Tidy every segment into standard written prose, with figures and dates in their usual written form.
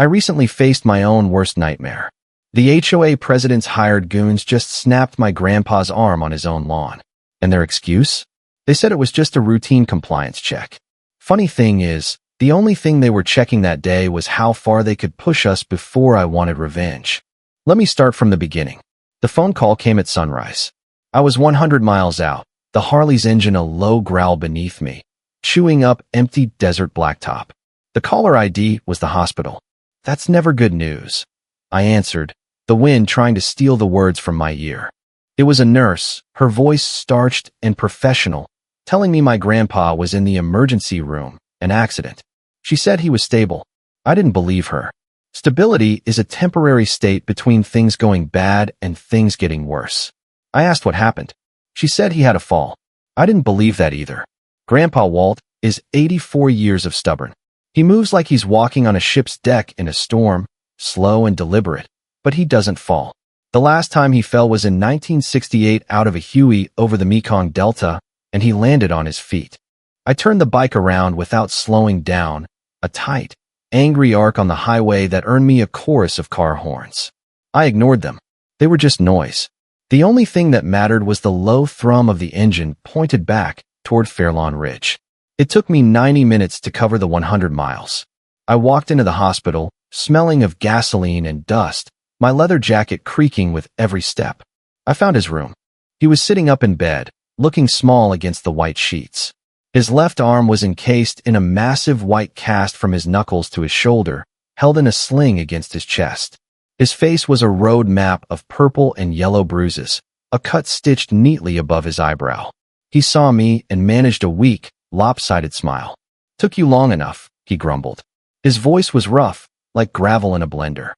I recently faced my own worst nightmare. The HOA president's hired goons just snapped my grandpa's arm on his own lawn. And their excuse? They said it was just a routine compliance check. Funny thing is, the only thing they were checking that day was how far they could push us before I wanted revenge. Let me start from the beginning. The phone call came at sunrise. I was 100 miles out, the Harley's engine a low growl beneath me, chewing up empty desert blacktop. The caller ID was the hospital. That's never good news. I answered, the wind trying to steal the words from my ear. It was a nurse, her voice starched and professional, telling me my grandpa was in the emergency room, an accident. She said he was stable. I didn't believe her. Stability is a temporary state between things going bad and things getting worse. I asked what happened. She said he had a fall. I didn't believe that either. Grandpa Walt is 84 years of stubborn. He moves like he's walking on a ship's deck in a storm, slow and deliberate, but he doesn't fall. The last time he fell was in 1968 out of a Huey over the Mekong Delta, and he landed on his feet. I turned the bike around without slowing down, a tight, angry arc on the highway that earned me a chorus of car horns. I ignored them. They were just noise. The only thing that mattered was the low thrum of the engine pointed back toward Fairlawn Ridge. It took me 90 minutes to cover the 100 miles. I walked into the hospital, smelling of gasoline and dust, my leather jacket creaking with every step. I found his room. He was sitting up in bed, looking small against the white sheets. His left arm was encased in a massive white cast from his knuckles to his shoulder, held in a sling against his chest. His face was a road map of purple and yellow bruises, a cut stitched neatly above his eyebrow. He saw me and managed a weak, lopsided smile. "Took you long enough," he grumbled. His voice was rough, like gravel in a blender.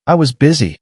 "I was busy,"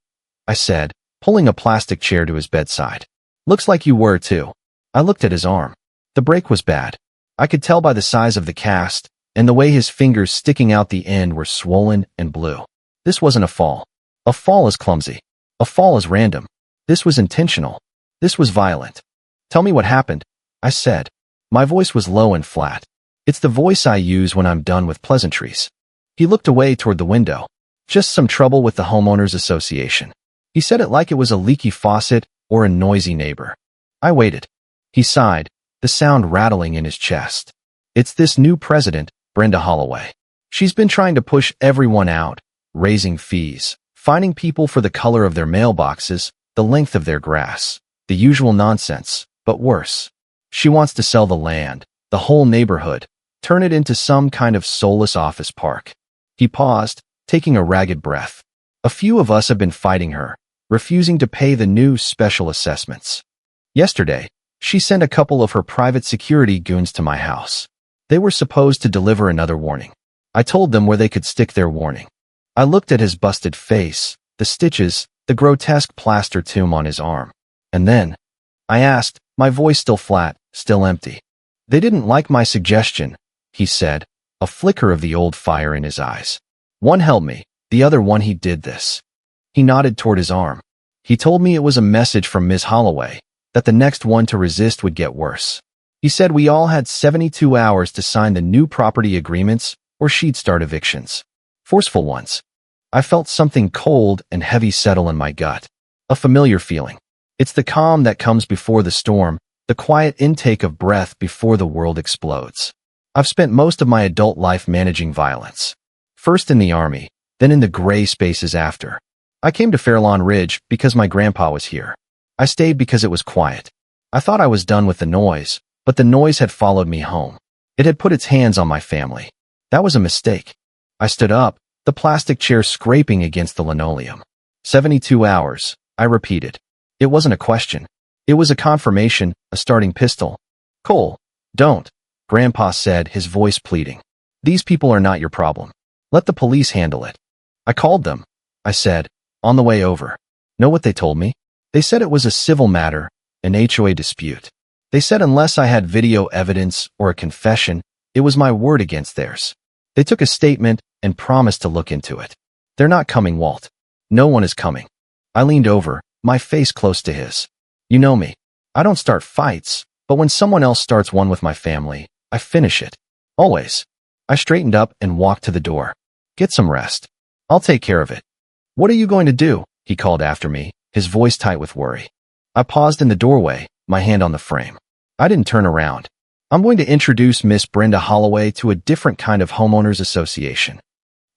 I said, pulling a plastic chair to his bedside. "Looks like you were, too." I looked at his arm. The break was bad. I could tell by the size of the cast, and the way his fingers sticking out the end were swollen and blue. This wasn't a fall. A fall is clumsy. A fall is random. This was intentional. This was violent. "Tell me what happened," I said. My voice was low and flat. It's the voice I use when I'm done with pleasantries. He looked away toward the window. "Just some trouble with the homeowners association." He said it like it was a leaky faucet or a noisy neighbor. I waited. He sighed, the sound rattling in his chest. "It's this new president, Brenda Holloway. She's been trying to push everyone out, raising fees, fining people for the color of their mailboxes, the length of their grass, the usual nonsense, but worse. She wants to sell the land, the whole neighborhood, turn it into some kind of soulless office park." He paused, taking a ragged breath. "A few of us have been fighting her, refusing to pay the new special assessments. Yesterday, she sent a couple of her private security goons to my house. They were supposed to deliver another warning. I told them where they could stick their warning." I looked at his busted face, the stitches, the grotesque plaster tomb on his arm. "And then?" I asked, my voice still flat, still empty. "They didn't like my suggestion," he said, a flicker of the old fire in his eyes. "One held me, the other one he did this." He nodded toward his arm. "He told me it was a message from Ms. Holloway, that the next one to resist would get worse. He said we all had 72 hours to sign the new property agreements or she'd start evictions. Forceful ones." I felt something cold and heavy settle in my gut. A familiar feeling. It's the calm that comes before the storm, the quiet intake of breath before the world explodes. I've spent most of my adult life managing violence. First in the army, then in the gray spaces after. I came to Fairlawn Ridge because my grandpa was here. I stayed because it was quiet. I thought I was done with the noise, but the noise had followed me home. It had put its hands on my family. That was a mistake. I stood up, the plastic chair scraping against the linoleum. 72 hours, I repeated. It wasn't a question. It was a confirmation, a starting pistol. "Cole, don't," Grandpa said, his voice pleading. "These people are not your problem. Let the police handle it." "I called them," I said, on the way over. Know what they told me? They said it was a civil matter, an HOA dispute. They said unless I had video evidence or a confession, it was my word against theirs. They took a statement and promised to look into it. "They're not coming, Walt. No one is coming." I leaned over, my face close to his. "You know me. I don't start fights, but when someone else starts one with my family, I finish it. Always." I straightened up and walked to the door. "Get some rest." I'll take care of it. What are you going to do? He called after me, his voice tight with worry. I paused in the doorway, my hand on the frame. I didn't turn around. I'm going to introduce Miss Brenda Holloway to a different kind of homeowners association.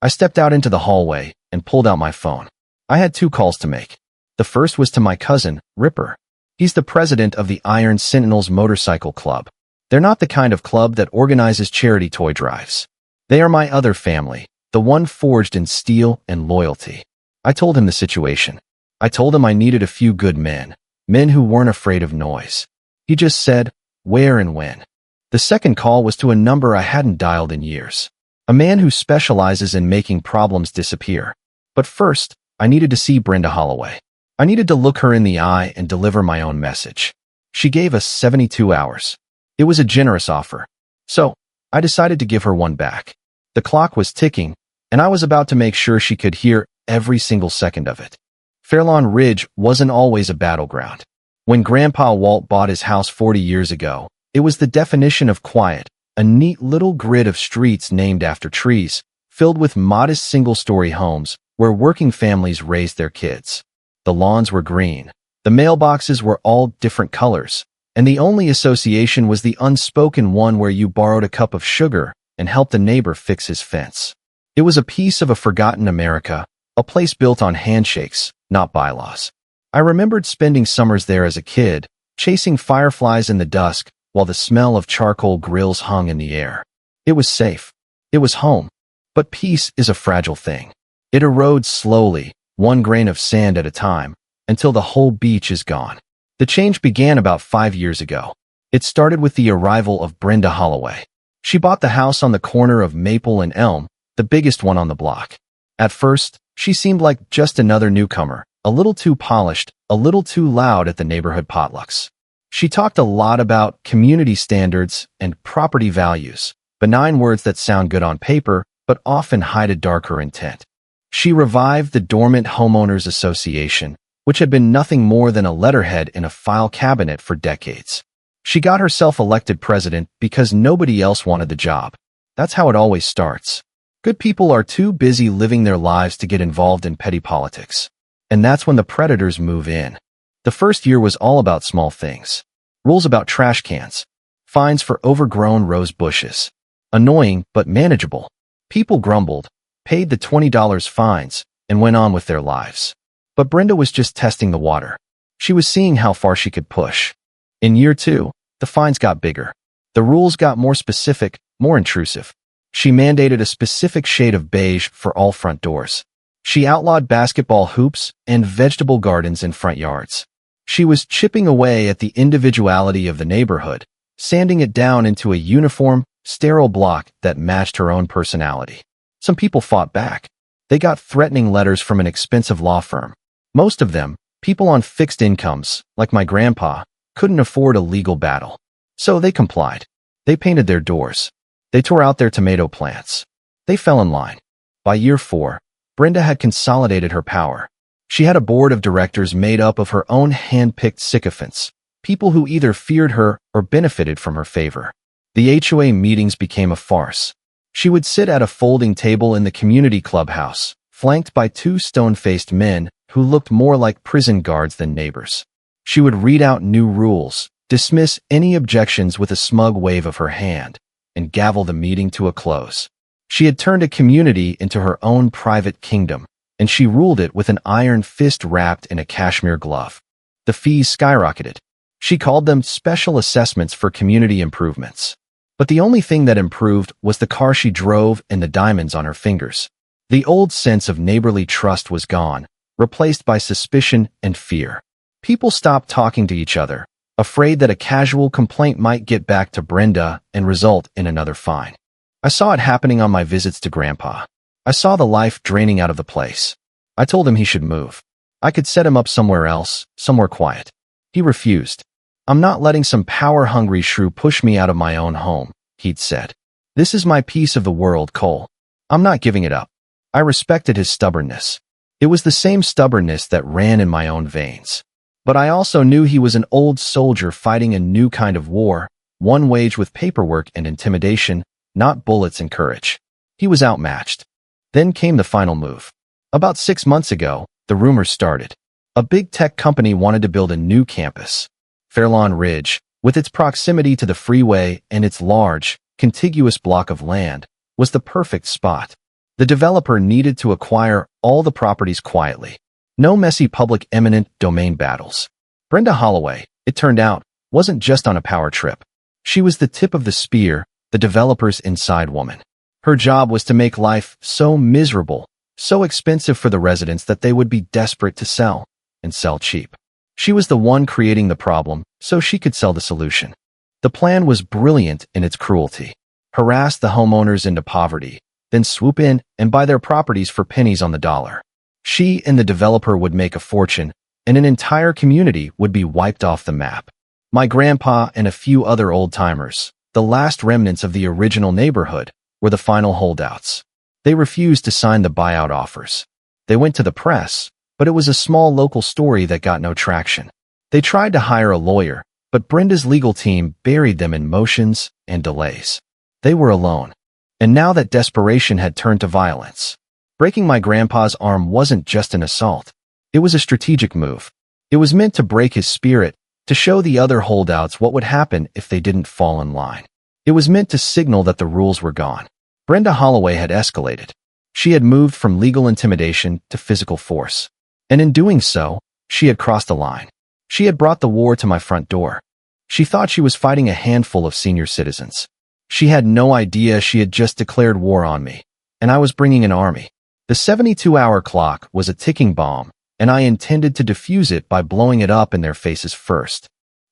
I stepped out into the hallway and pulled out my phone. I had 2 calls to make. The first was to my cousin, Ripper. He's the president of the Iron Sentinels Motorcycle Club. They're not the kind of club that organizes charity toy drives. They are my other family, the one forged in steel and loyalty. I told him the situation. I told him I needed a few good men who weren't afraid of noise. He just said, where and when. The second call was to a number I hadn't dialed in years. A man who specializes in making problems disappear. But first, I needed to see Brenda Holloway. I needed to look her in the eye and deliver my own message. She gave us 72 hours. It was a generous offer. So, I decided to give her one back. The clock was ticking, and I was about to make sure she could hear every single second of it. Fairlawn Ridge wasn't always a battleground. When Grandpa Walt bought his house 40 years ago, it was the definition of quiet, a neat little grid of streets named after trees, filled with modest single-story homes where working families raised their kids. The lawns were green. The mailboxes were all different colors, and the only association was the unspoken one where you borrowed a cup of sugar and helped a neighbor fix his fence. It was a piece of a forgotten America, a place built on handshakes, not bylaws. I remembered spending summers there as a kid, chasing fireflies in the dusk while the smell of charcoal grills hung in the air. It was safe. It was home. But peace is a fragile thing. It erodes slowly, one grain of sand at a time, until the whole beach is gone. The change began about 5 years ago. It started with the arrival of Brenda Holloway. She bought the house on the corner of Maple and Elm, the biggest one on the block. At first, she seemed like just another newcomer, a little too polished, a little too loud at the neighborhood potlucks. She talked a lot about community standards and property values, benign words that sound good on paper, but often hide a darker intent. She revived the dormant Homeowners Association, which had been nothing more than a letterhead in a file cabinet for decades. She got herself elected president because nobody else wanted the job. That's how it always starts. Good people are too busy living their lives to get involved in petty politics. And that's when the predators move in. The first year was all about small things. Rules about trash cans. Fines for overgrown rose bushes. Annoying, but manageable. People grumbled, paid the $20 fines, and went on with their lives. But Brenda was just testing the water. She was seeing how far she could push. In year 2, the fines got bigger. The rules got more specific, more intrusive. She mandated a specific shade of beige for all front doors. She outlawed basketball hoops and vegetable gardens in front yards. She was chipping away at the individuality of the neighborhood, sanding it down into a uniform, sterile block that matched her own personality. Some people fought back. They got threatening letters from an expensive law firm. Most of them, people on fixed incomes, like my grandpa, couldn't afford a legal battle. So they complied. They painted their doors. They tore out their tomato plants. They fell in line. By year 4, Brenda had consolidated her power. She had a board of directors made up of her own hand-picked sycophants, people who either feared her or benefited from her favor. The HOA meetings became a farce. She would sit at a folding table in the community clubhouse, flanked by 2 stone-faced men who looked more like prison guards than neighbors. She would read out new rules, dismiss any objections with a smug wave of her hand, and gavel the meeting to a close. She had turned a community into her own private kingdom, and she ruled it with an iron fist wrapped in a cashmere glove. The fees skyrocketed. She called them special assessments for community improvements. But the only thing that improved was the car she drove and the diamonds on her fingers. The old sense of neighborly trust was gone, replaced by suspicion and fear. People stopped talking to each other, afraid that a casual complaint might get back to Brenda and result in another fine. I saw it happening on my visits to Grandpa. I saw the life draining out of the place. I told him he should move. I could set him up somewhere else, somewhere quiet. He refused. I'm not letting some power-hungry shrew push me out of my own home, he'd said. This is my piece of the world, Cole. I'm not giving it up. I respected his stubbornness. It was the same stubbornness that ran in my own veins. But I also knew he was an old soldier fighting a new kind of war, one waged with paperwork and intimidation, not bullets and courage. He was outmatched. Then came the final move. About 6 months ago, the rumors started. A big tech company wanted to build a new campus. Fairlawn Ridge, with its proximity to the freeway and its large, contiguous block of land, was the perfect spot. The developer needed to acquire all the properties quietly. No messy public eminent domain battles. Brenda Holloway, it turned out, wasn't just on a power trip. She was the tip of the spear, the developer's inside woman. Her job was to make life so miserable, so expensive for the residents that they would be desperate to sell, and sell cheap. She was the one creating the problem, so she could sell the solution. The plan was brilliant in its cruelty. Harass the homeowners into poverty, then swoop in and buy their properties for pennies on the dollar. She and the developer would make a fortune, and an entire community would be wiped off the map. My grandpa and a few other old-timers, the last remnants of the original neighborhood, were the final holdouts. They refused to sign the buyout offers. They went to the press, but it was a small local story that got no traction. They tried to hire a lawyer, but Brenda's legal team buried them in motions and delays. They were alone. And now that desperation had turned to violence. Breaking my grandpa's arm wasn't just an assault. It was a strategic move. It was meant to break his spirit, to show the other holdouts what would happen if they didn't fall in line. It was meant to signal that the rules were gone. Brenda Holloway had escalated. She had moved from legal intimidation to physical force. And in doing so, she had crossed the line. She had brought the war to my front door. She thought she was fighting a handful of senior citizens. She had no idea she had just declared war on me, and I was bringing an army. The 72-hour clock was a ticking bomb, and I intended to defuse it by blowing it up in their faces first.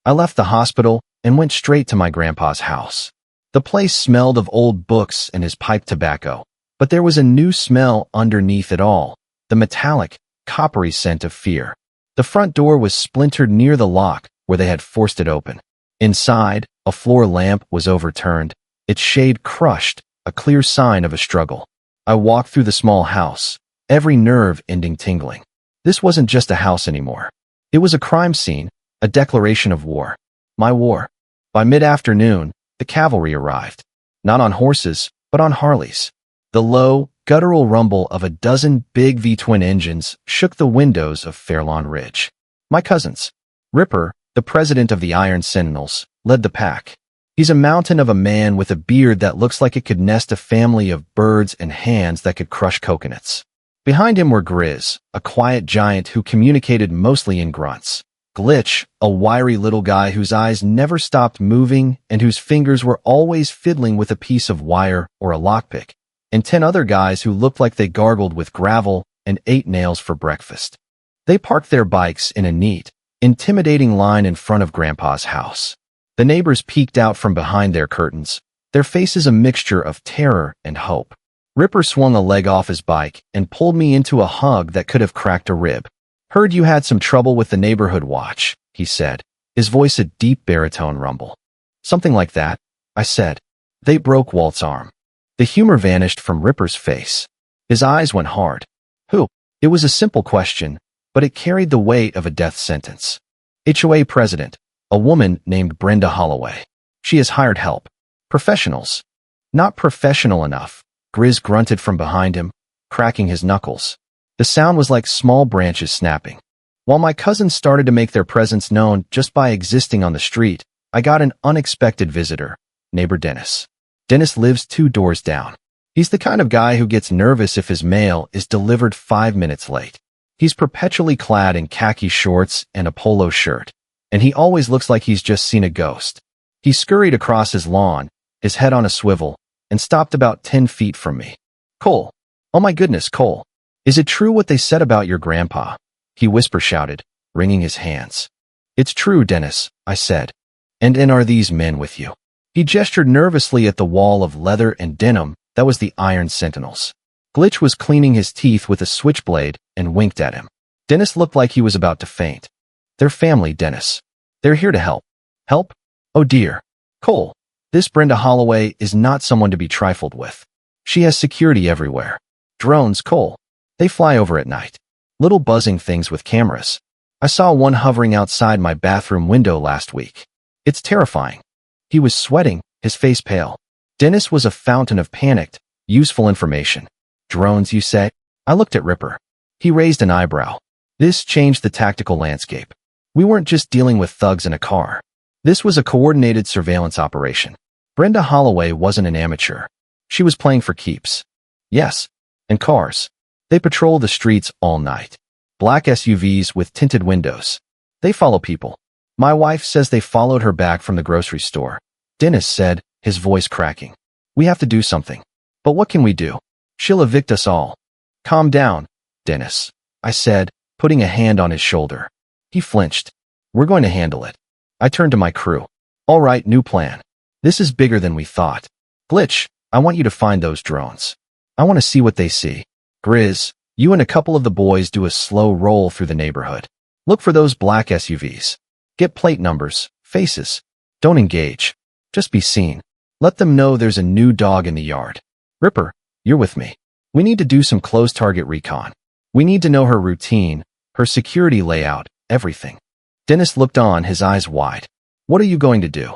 I left the hospital and went straight to my grandpa's house. The place smelled of old books and his pipe tobacco, but there was a new smell underneath it all, the metallic, coppery scent of fear. The front door was splintered near the lock where they had forced it open. Inside, a floor lamp was overturned, its shade crushed, a clear sign of a struggle. I walked through the small house, every nerve ending tingling. This wasn't just a house anymore. It was a crime scene, a declaration of war. My war. By mid-afternoon, the cavalry arrived. Not on horses, but on Harleys. The low, guttural rumble of a dozen big V-twin engines shook the windows of Fairlawn Ridge. My cousins. Ripper, the president of the Iron Sentinels, led the pack. He's a mountain of a man with a beard that looks like it could nest a family of birds and hands that could crush coconuts. Behind him were Grizz, a quiet giant who communicated mostly in grunts. Glitch, a wiry little guy whose eyes never stopped moving and whose fingers were always fiddling with a piece of wire or a lockpick. And 10 other guys who looked like they gargled with gravel and ate nails for breakfast. They parked their bikes in a neat, intimidating line in front of Grandpa's house. The neighbors peeked out from behind their curtains, their faces a mixture of terror and hope. Ripper swung a leg off his bike and pulled me into a hug that could have cracked a rib. "Heard you had some trouble with the neighborhood watch," he said, his voice a deep baritone rumble. "Something like that," I said. They broke Walt's arm. The humor vanished from Ripper's face. His eyes went hard. "Who?" It was a simple question, but it carried the weight of a death sentence. "HOA president, a woman named Brenda Holloway. She has hired help. Professionals." "Not professional enough," Grizz grunted from behind him, cracking his knuckles. The sound was like small branches snapping. While my cousins started to make their presence known just by existing on the street, I got an unexpected visitor, neighbor Dennis. Dennis lives 2 doors down. He's the kind of guy who gets nervous if his mail is delivered 5 minutes late. He's perpetually clad in khaki shorts and a polo shirt, and he always looks like he's just seen a ghost. He scurried across his lawn, his head on a swivel, and stopped about 10 feet from me. "Cole. Oh my goodness, Cole. Is it true what they said about your grandpa?" He whisper-shouted, wringing his hands. "It's true, Dennis," I said. "And are these men with you?" He gestured nervously at the wall of leather and denim that was the Iron Sentinels. Glitch was cleaning his teeth with a switchblade and winked at him. Dennis looked like he was about to faint. "They're family, Dennis. They're here to help." "Help? Oh dear. Cole, this Brenda Holloway is not someone to be trifled with. She has security everywhere. Drones, Cole. They fly over at night. Little buzzing things with cameras. I saw one hovering outside my bathroom window last week. It's terrifying." He was sweating, his face pale. Dennis was a fountain of panicked, useful information. "Drones, you say?" I looked at Ripper. He raised an eyebrow. This changed the tactical landscape. We weren't just dealing with thugs in a car. This was a coordinated surveillance operation. Brenda Holloway wasn't an amateur. She was playing for keeps. Yes, and cars. They patrol the streets all night. Black SUVs with tinted windows. They follow people. My wife says they followed her back from the grocery store. Dennis said, his voice cracking. We have to do something. But what can we do? She'll evict us all. Calm down, Dennis, I said, putting a hand on his shoulder. He flinched. We're going to handle it. I turned to my crew. All right, new plan. This is bigger than we thought. Glitch, I want you to find those drones. I want to see what they see. Grizz, you and a couple of the boys do a slow roll through the neighborhood. Look for those black SUVs. Get plate numbers, faces. Don't engage. Just be seen. Let them know there's a new dog in the yard. Ripper, you're with me. We need to do some close target recon. We need to know her routine, her security layout, everything. Dennis looked on, his eyes wide. What are you going to do?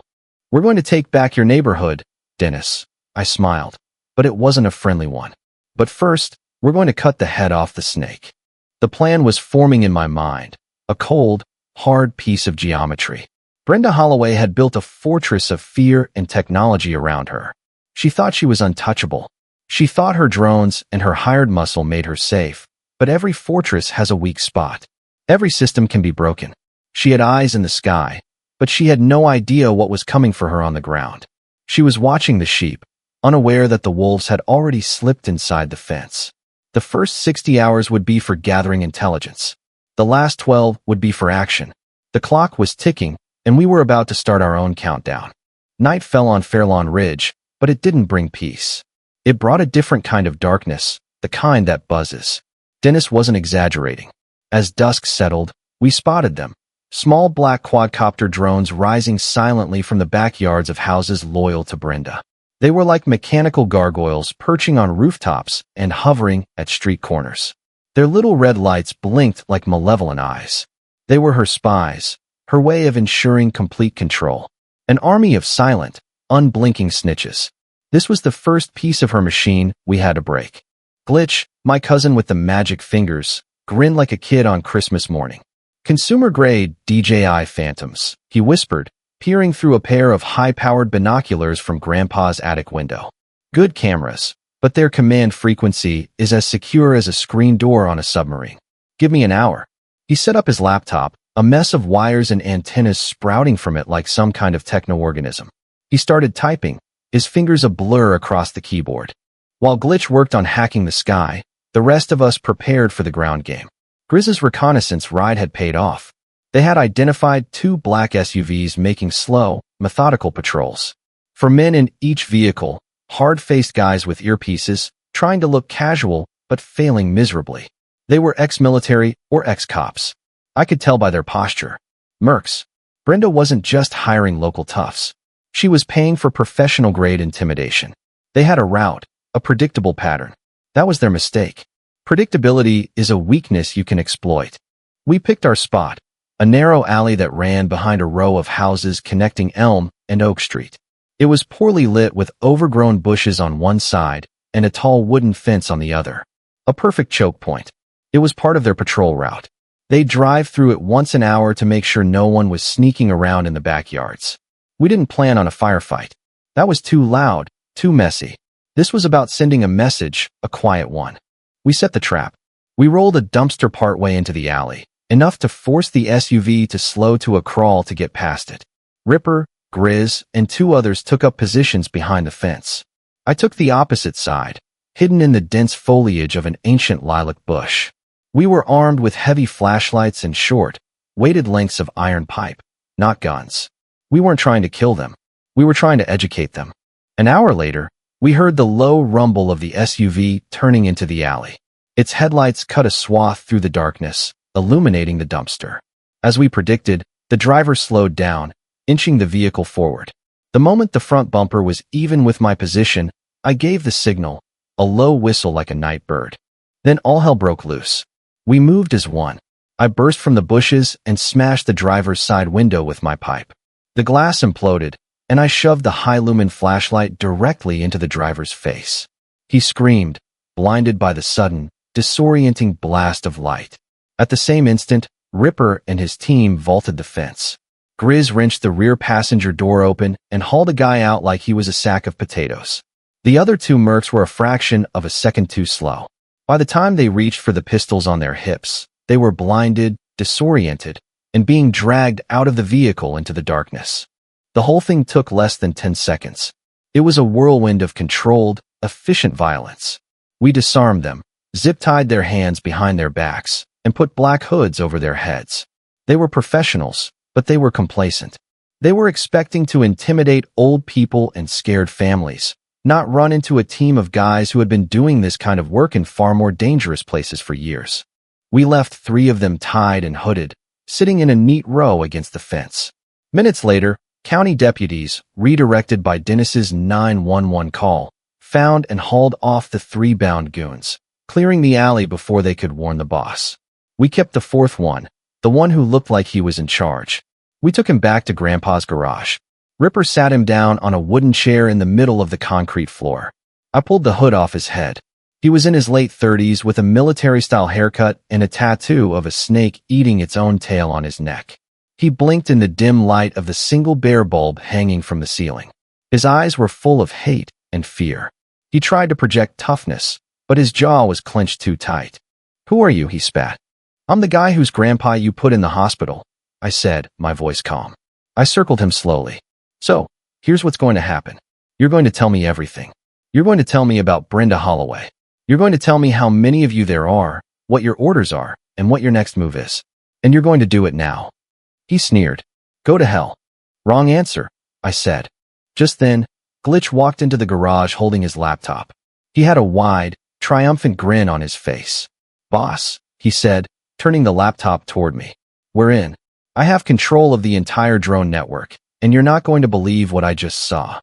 We're going to take back your neighborhood, Dennis. I smiled, but it wasn't a friendly one. But first, we're going to cut the head off the snake. The plan was forming in my mind, a cold, hard piece of geometry. Brenda Holloway had built a fortress of fear and technology around her. She thought she was untouchable. She thought her drones and her hired muscle made her safe, but every fortress has a weak spot. Every system can be broken. She had eyes in the sky, but she had no idea what was coming for her on the ground. She was watching the sheep, unaware that the wolves had already slipped inside the fence. The first 60 hours would be for gathering intelligence. The last 12 would be for action. The clock was ticking, and we were about to start our own countdown. Night fell on Fairlawn Ridge, but it didn't bring peace. It brought a different kind of darkness, the kind that buzzes. Dennis wasn't exaggerating. As dusk settled, we spotted them. Small black quadcopter drones rising silently from the backyards of houses loyal to Brenda. They were like mechanical gargoyles perching on rooftops and hovering at street corners. Their little red lights blinked like malevolent eyes. They were her spies, her way of ensuring complete control. An army of silent, unblinking snitches. This was the first piece of her machine we had to break. Glitch, my cousin with the magic fingers, grinned like a kid on Christmas morning. Consumer-grade DJI Phantoms, he whispered, peering through a pair of high-powered binoculars from Grandpa's attic window. Good cameras, but their command frequency is as secure as a screen door on a submarine. Give me an hour. He set up his laptop, a mess of wires and antennas sprouting from it like some kind of techno-organism. He started typing, his fingers a blur across the keyboard. While Glitch worked on hacking the sky, the rest of us prepared for the ground game. Grizz's reconnaissance ride had paid off. They had identified 2 black SUVs making slow, methodical patrols. For men in each vehicle, hard-faced guys with earpieces, trying to look casual but failing miserably. They were ex-military or ex-cops. I could tell by their posture. Mercs. Brenda wasn't just hiring local toughs. She was paying for professional-grade intimidation. They had a route, a predictable pattern. That was their mistake. Predictability is a weakness you can exploit. We picked our spot, a narrow alley that ran behind a row of houses connecting Elm and Oak Street. It was poorly lit with overgrown bushes on one side and a tall wooden fence on the other. A perfect choke point. It was part of their patrol route. They'd drive through it once an hour to make sure no one was sneaking around in the backyards. We didn't plan on a firefight. That was too loud, too messy. This was about sending a message, a quiet one. We set the trap. We rolled a dumpster partway into the alley, enough to force the SUV to slow to a crawl to get past it. Ripper, Grizz, and 2 others took up positions behind the fence. I took the opposite side, hidden in the dense foliage of an ancient lilac bush. We were armed with heavy flashlights and short, weighted lengths of iron pipe, not guns. We weren't trying to kill them. We were trying to educate them. An hour later, we heard the low rumble of the SUV turning into the alley. Its headlights cut a swath through the darkness, illuminating the dumpster. As we predicted, the driver slowed down, inching the vehicle forward. The moment the front bumper was even with my position, I gave the signal, a low whistle like a night bird. Then all hell broke loose. We moved as one. I burst from the bushes and smashed the driver's side window with my pipe. The glass imploded, and I shoved the high-lumen flashlight directly into the driver's face. He screamed, blinded by the sudden, disorienting blast of light. At the same instant, Ripper and his team vaulted the fence. Grizz wrenched the rear passenger door open and hauled a guy out like he was a sack of potatoes. The other two mercs were a fraction of a second too slow. By the time they reached for the pistols on their hips, they were blinded, disoriented, and being dragged out of the vehicle into the darkness. The whole thing took less than 10 seconds. It was a whirlwind of controlled, efficient violence. We disarmed them, zip-tied their hands behind their backs, and put black hoods over their heads. They were professionals, but they were complacent. They were expecting to intimidate old people and scared families, not run into a team of guys who had been doing this kind of work in far more dangerous places for years. We left 3 of them tied and hooded, sitting in a neat row against the fence. Minutes later, county deputies, redirected by Dennis's 911 call, found and hauled off the 3 bound goons, clearing the alley before they could warn the boss. We kept the 4th one, the one who looked like he was in charge. We took him back to Grandpa's garage. Ripper sat him down on a wooden chair in the middle of the concrete floor. I pulled the hood off his head. He was in his late 30s with a military-style haircut and a tattoo of a snake eating its own tail on his neck. He blinked in the dim light of the single bare bulb hanging from the ceiling. His eyes were full of hate and fear. He tried to project toughness, but his jaw was clenched too tight. "Who are you?" he spat. "I'm the guy whose grandpa you put in the hospital," I said, my voice calm. I circled him slowly. "So, here's what's going to happen. You're going to tell me everything. You're going to tell me about Brenda Holloway. You're going to tell me how many of you there are, what your orders are, and what your next move is. And you're going to do it now." He sneered. "Go to hell." "Wrong answer," I said. Just then, Glitch walked into the garage holding his laptop. He had a wide, triumphant grin on his face. "Boss," he said, turning the laptop toward me. "We're in. I have control of the entire drone network, and you're not going to believe what I just saw."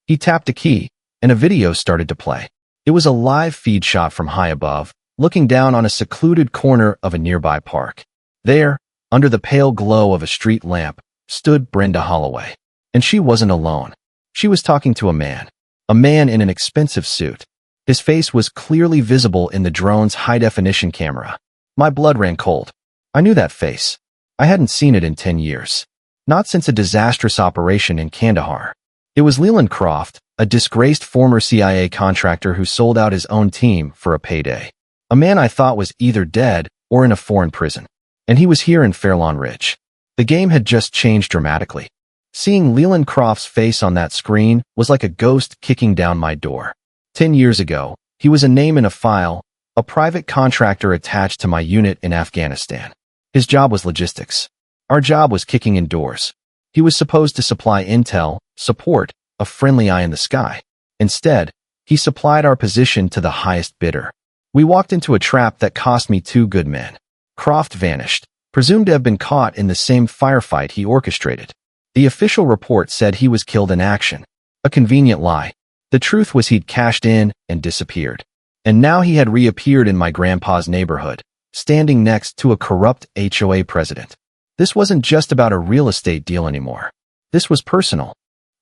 He tapped a key, and a video started to play. It was a live feed shot from high above, looking down on a secluded corner of a nearby park. There, under the pale glow of a street lamp, stood Brenda Holloway. And she wasn't alone. She was talking to a man in an expensive suit. His face was clearly visible in the drone's high-definition camera. My blood ran cold. I knew that face. I hadn't seen it in 10 years. Not since a disastrous operation in Kandahar. It was Leland Croft, a disgraced former CIA contractor who sold out his own team for a payday. A man I thought was either dead or in a foreign prison. And he was here in Fairlawn Ridge. The game had just changed dramatically. Seeing Leland Croft's face on that screen was like a ghost kicking down my door. 10 years ago, he was a name in a file, a private contractor attached to my unit in Afghanistan. His job was logistics. Our job was kicking in doors. He was supposed to supply intel, support, a friendly eye in the sky. Instead, he supplied our position to the highest bidder. We walked into a trap that cost me 2 good men. Croft vanished, presumed to have been caught in the same firefight he orchestrated. The official report said he was killed in action. A convenient lie. The truth was he'd cashed in and disappeared. And now he had reappeared in my grandpa's neighborhood, standing next to a corrupt HOA president. This wasn't just about a real estate deal anymore. This was personal.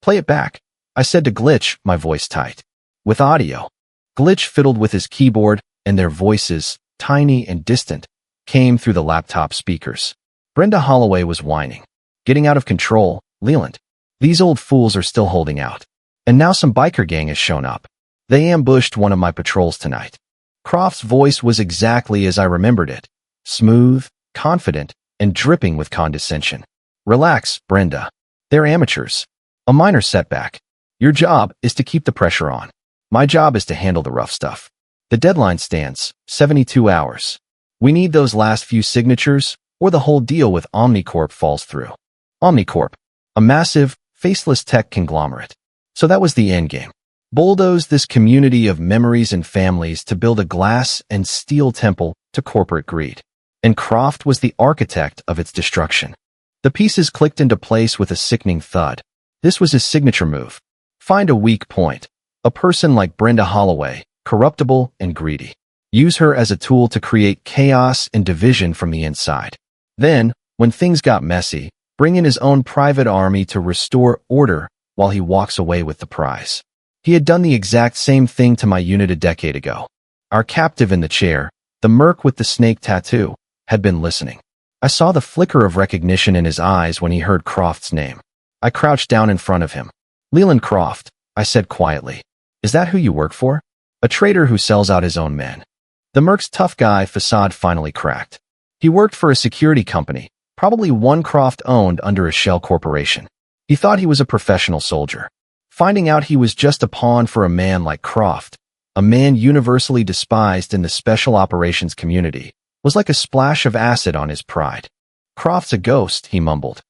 "Play it back," I said to Glitch, my voice tight. With audio. Glitch fiddled with his keyboard, and their voices, tiny and distant, came through the laptop speakers. Brenda Holloway was whining. "Getting out of control, Leland. These old fools are still holding out. And now some biker gang has shown up. They ambushed one of my patrols tonight." Croft's voice was exactly as I remembered it. Smooth, confident, and dripping with condescension. "Relax, Brenda. They're amateurs. A minor setback. Your job is to keep the pressure on. My job is to handle the rough stuff. The deadline stands, 72 hours. We need those last few signatures, or the whole deal with Omnicorp falls through." Omnicorp, a massive, faceless tech conglomerate. So that was the endgame. Bulldoze this community of memories and families to build a glass and steel temple to corporate greed. And Croft was the architect of its destruction. The pieces clicked into place with a sickening thud. This was his signature move. Find a weak point. A person like Brenda Holloway, corruptible and greedy. Use her as a tool to create chaos and division from the inside. Then, when things got messy, bring in his own private army to restore order while he walks away with the prize. He had done the exact same thing to my unit a decade ago. Our captive in the chair, The merc with the snake tattoo had been listening. I saw the flicker of recognition in his eyes when he heard Croft's name. I crouched down in front of him. "Leland Croft," I said quietly. "Is that who you work for?" "A traitor who sells out his own men." The merc's tough guy facade finally cracked. He worked for a security company, probably one Croft owned under a shell corporation. He thought he was a professional soldier. Finding out he was just a pawn for a man like Croft, a man universally despised in the special operations community, was like a splash of acid on his pride. "Croft's a ghost," he mumbled.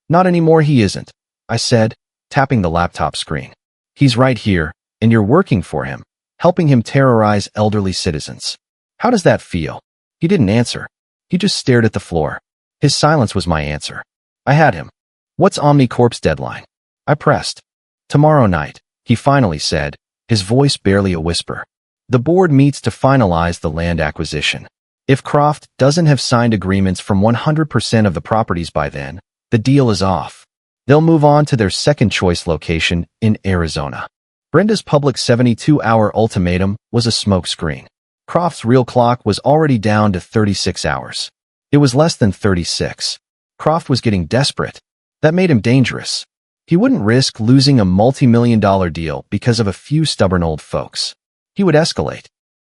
"Not anymore, he isn't," I said, tapping the laptop screen. "He's right here, and you're working for him, helping him terrorize elderly citizens. How does that feel?" He didn't answer. He just stared at the floor. His silence was my answer. I had him. "What's OmniCorp's deadline?" I pressed. "Tomorrow night," he finally said, his voice barely a whisper. "The board meets to finalize the land acquisition. If Croft doesn't have signed agreements from 100% of the properties by then, the deal is off. They'll move on to their second choice location in Arizona." Brenda's public 72-hour ultimatum was a smokescreen. Croft's real clock was already down to 36 hours. It was less than 36. Croft was getting desperate. That made him dangerous. He wouldn't risk losing a multi-million-dollar deal because of a few stubborn old folks. He would escalate.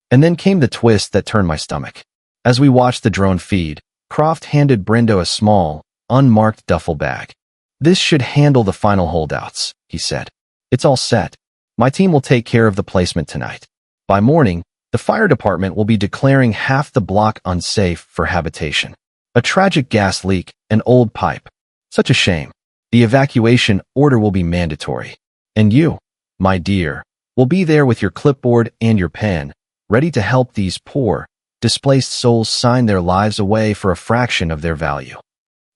And then came the twist that turned my stomach. As we watched the drone feed, Croft handed Brenda a small, unmarked duffel bag. "This should handle the final holdouts," he said. "It's all set. My team will take care of the placement tonight. By morning, the fire department will be declaring half the block unsafe for habitation. A tragic gas leak, an old pipe. Such a shame. The evacuation order will be mandatory. And you, my dear, will be there with your clipboard and your pen, ready to help these poor, displaced souls sign their lives away for a fraction of their value."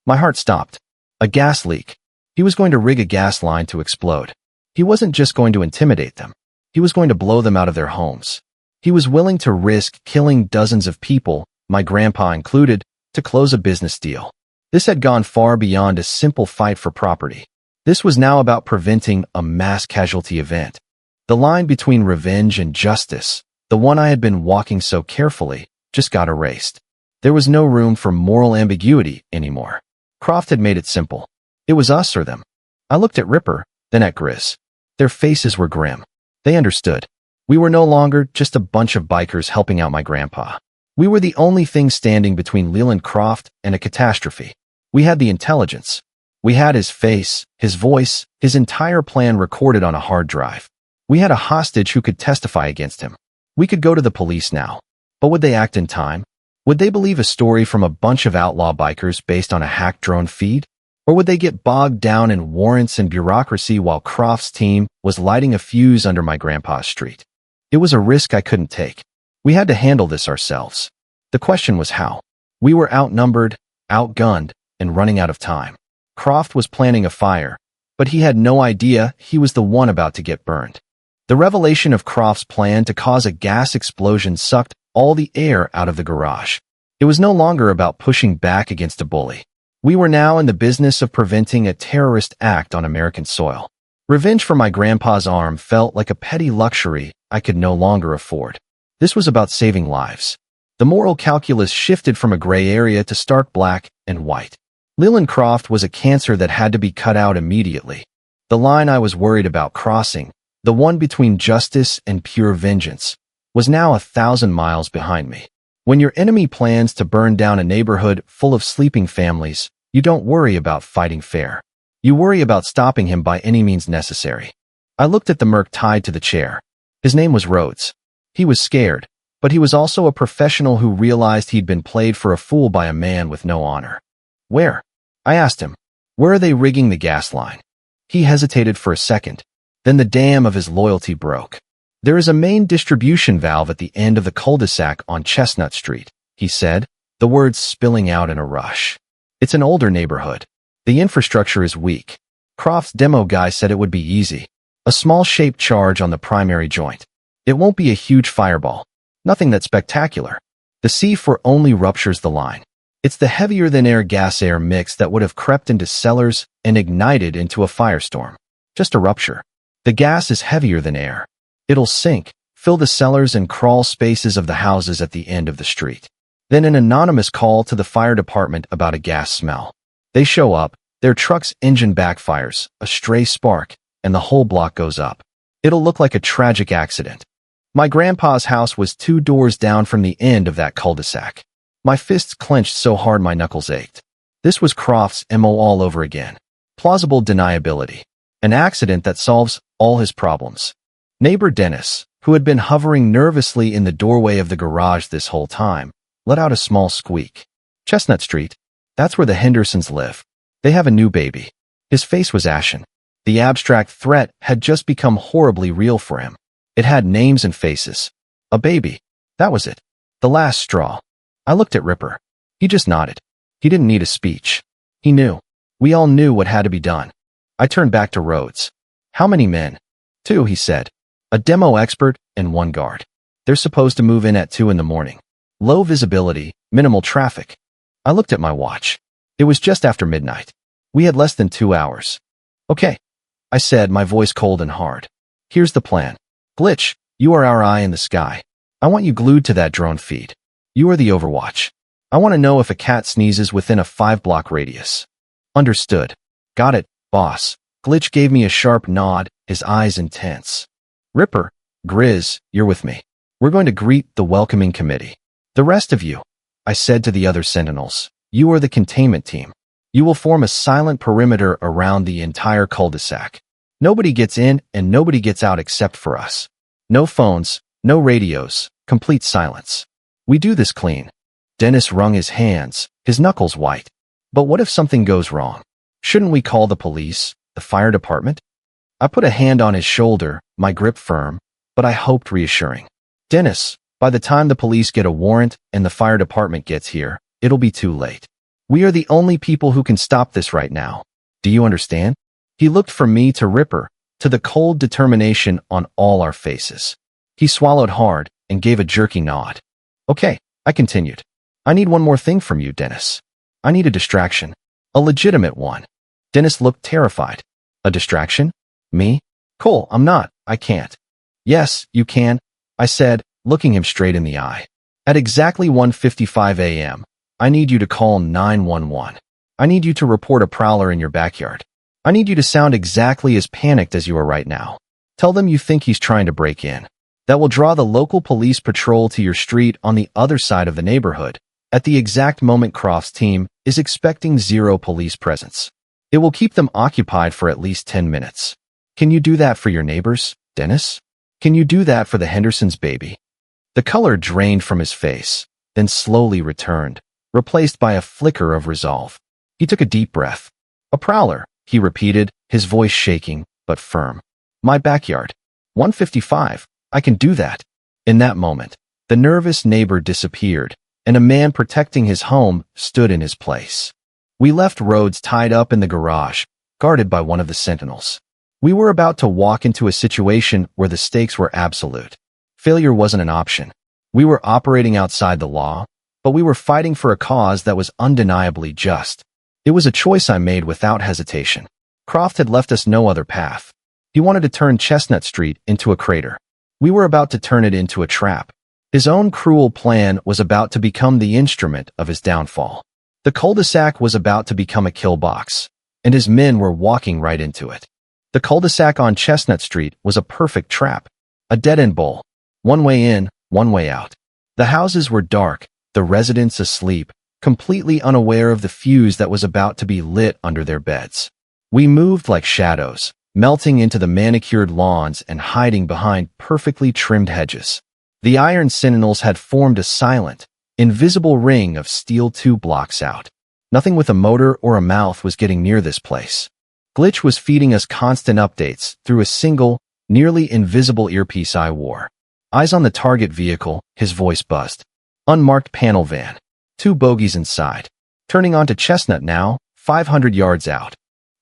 My heart stopped. A gas leak. He was going to rig a gas line to explode. He wasn't just going to intimidate them. He was going to blow them out of their homes. He was willing to risk killing dozens of people, my grandpa included, to close a business deal. This had gone far beyond a simple fight for property. This was now about preventing a mass casualty event. The line between revenge and justice, the one I had been walking so carefully, just got erased. There was no room for moral ambiguity anymore. Croft had made it simple. It was us or them. I looked at Ripper, then at Grizz. Their faces were grim. They understood. We were no longer just a bunch of bikers helping out my grandpa. We were the only thing standing between Leland Croft and a catastrophe. We had the intelligence. We had his face, his voice, his entire plan recorded on a hard drive. We had a hostage who could testify against him. We could go to the police now. But would they act in time? Would they believe a story from a bunch of outlaw bikers based on a hacked drone feed? Or would they get bogged down in warrants and bureaucracy while Croft's team was lighting a fuse under my grandpa's street? It was a risk I couldn't take. We had to handle this ourselves. The question was how. We were outnumbered, outgunned, and running out of time. Croft was planning a fire, but he had no idea he was the one about to get burned. The revelation of Croft's plan to cause a gas explosion sucked all the air out of the garage. It was no longer about pushing back against a bully. We were now in the business of preventing a terrorist act on American soil. Revenge for my grandpa's arm felt like a petty luxury I could no longer afford. This was about saving lives. The moral calculus shifted from a gray area to stark black and white. Leland Croft was a cancer that had to be cut out immediately. The line I was worried about crossing, the one between justice and pure vengeance, was now 1,000 miles behind me. When your enemy plans to burn down a neighborhood full of sleeping families, you don't worry about fighting fair. You worry about stopping him by any means necessary. I looked at the merc tied to the chair. His name was Rhodes. He was scared, but he was also a professional who realized he'd been played for a fool by a man with no honor. "Where?" I asked him. "Where are they rigging the gas line?" He hesitated for a second. Then the dam of his loyalty broke. "There is a main distribution valve at the end of the cul-de-sac on Chestnut Street," he said, the words spilling out in a rush. "It's an older neighborhood. The infrastructure is weak. Croft's demo guy said it would be easy. A small shaped charge on the primary joint. It won't be a huge fireball. Nothing that spectacular. The C4 only ruptures the line. It's the heavier-than-air gas-air mix that would have crept into cellars and ignited into a firestorm. Just a rupture. The gas is heavier than air. It'll sink, fill the cellars and crawl spaces of the houses at the end of the street. Then an anonymous call to the fire department about a gas smell. They show up, their truck's engine backfires, a stray spark, and the whole block goes up. It'll look like a tragic accident. My grandpa's house was 2 doors down from the end of that cul-de-sac. My fists clenched so hard my knuckles ached. This was Croft's MO all over again. Plausible deniability. An accident that solves all his problems. Neighbor Dennis, who had been hovering nervously in the doorway of the garage this whole time, let out a small squeak. Chestnut Street. That's where the Hendersons live. They have a new baby. His face was ashen. The abstract threat had just become horribly real for him. It had names and faces. A baby. That was it. The last straw. I looked at Ripper. He just nodded. He didn't need a speech. He knew. We all knew what had to be done. I turned back to Rhodes. How many men? 2, he said. A demo expert and 1 guard. They're supposed to move in at 2 in the morning. Low visibility, minimal traffic. I looked at my watch. It was just after midnight. We had less than 2 hours. Okay, I said, my voice cold and hard. Here's the plan. Glitch, you are our eye in the sky. I want you glued to that drone feed. You are the overwatch. I want to know if a cat sneezes within a 5-block radius. Understood. Got it, boss. Glitch gave me a sharp nod, his eyes intense. Ripper, Grizz, you're with me. We're going to greet the welcoming committee. The rest of you, I said to the other sentinels, you are the containment team. You will form a silent perimeter around the entire cul-de-sac. Nobody gets in and nobody gets out except for us. No phones, no radios, complete silence. We do this clean. Dennis wrung his hands, his knuckles white. But what if something goes wrong? Shouldn't we call the police, the fire department? I put a hand on his shoulder, my grip firm, but I hoped reassuring. Dennis, by the time the police get a warrant and the fire department gets here, it'll be too late. We are the only people who can stop this right now. Do you understand? He looked from me to Ripper, to the cold determination on all our faces. He swallowed hard and gave a jerky nod. Okay, I continued. I need one more thing from you, Dennis. I need a distraction. A legitimate one. Dennis looked terrified. A distraction? Me? Cole, I'm not. I can't. Yes, you can, I said, looking him straight in the eye. At exactly 1:55 a.m., I need you to call 911. I need you to report a prowler in your backyard. I need you to sound exactly as panicked as you are right now. Tell them you think he's trying to break in. That will draw the local police patrol to your street on the other side of the neighborhood, at the exact moment Croft's team is expecting 0 police presence. It will keep them occupied for at least 10 minutes. Can you do that for your neighbors, Dennis? Can you do that for the Hendersons' baby? The color drained from his face, then slowly returned, replaced by a flicker of resolve. He took a deep breath. A prowler, he repeated, his voice shaking, but firm. My backyard. 1:55. I can do that. In that moment, the nervous neighbor disappeared, and a man protecting his home stood in his place. We left Rhodes tied up in the garage, guarded by one of the sentinels. We were about to walk into a situation where the stakes were absolute. Failure wasn't an option. We were operating outside the law, but we were fighting for a cause that was undeniably just. It was a choice I made without hesitation. Croft had left us no other path. He wanted to turn Chestnut Street into a crater. We were about to turn it into a trap. His own cruel plan was about to become the instrument of his downfall. The cul-de-sac was about to become a kill box, and his men were walking right into it. The cul-de-sac on Chestnut Street was a perfect trap, a dead-end bowl. One way in, one way out. The houses were dark, the residents asleep, completely unaware of the fuse that was about to be lit under their beds. We moved like shadows, melting into the manicured lawns and hiding behind perfectly trimmed hedges. The iron sentinels had formed a silent, invisible ring of steel 2 blocks out. Nothing with a motor or a mouth was getting near this place. Glitch was feeding us constant updates through a single, nearly invisible earpiece I wore. Eyes on the target vehicle, his voice buzzed. Unmarked panel van. 2 bogies inside. Turning onto Chestnut now, 500 yards out.